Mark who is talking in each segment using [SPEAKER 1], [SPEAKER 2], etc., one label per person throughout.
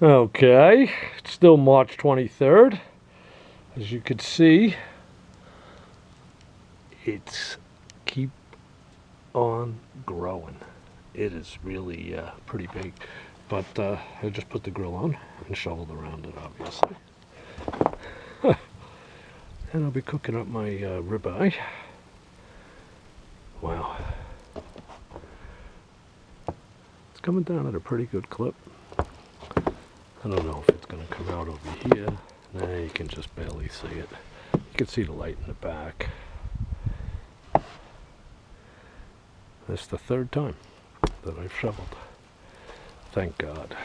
[SPEAKER 1] Okay, it's still March 23rd. As you can see, it's keep on growing. It is really pretty big. But I just put the grill on and shoveled around it, obviously. And I'll be cooking up my ribeye. Wow. It's coming down at a pretty good clip. I don't know if it's going to come out over here. Nah, you can just barely see it. You can see the light in the back. It's the third time that I've shoveled. Thank God.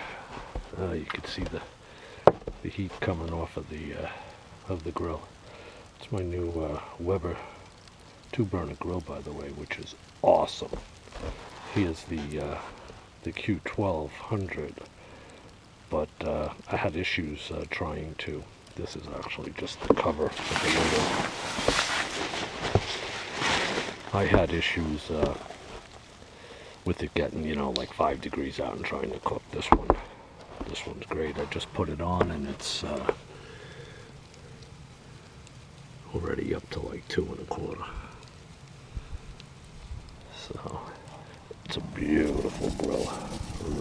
[SPEAKER 1] You can see the heat coming off of the grill. It's my new Weber 2-burner grill, by the way, which is awesome. Here's the Q1200, but I had issues trying to. This is actually just the cover for the window. I had issues with it getting, like 5 degrees out and trying to cook. This one's great. I just put it on and it's already up to like 2 1/4. So it's a beautiful grill. I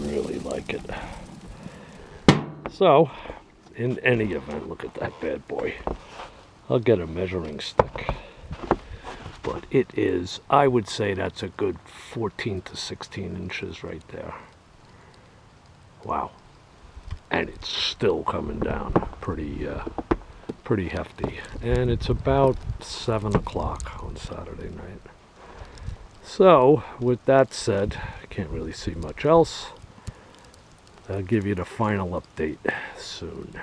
[SPEAKER 1] really like it. So in any event, look at that bad boy. I'll get a measuring stick, but it is, I would say that's a good 14 to 16 inches right there. Wow. And it's still coming down pretty hefty. And it's about 7 o'clock on Saturday night. So with that said, I can't really see much else. I'll give you the final update soon.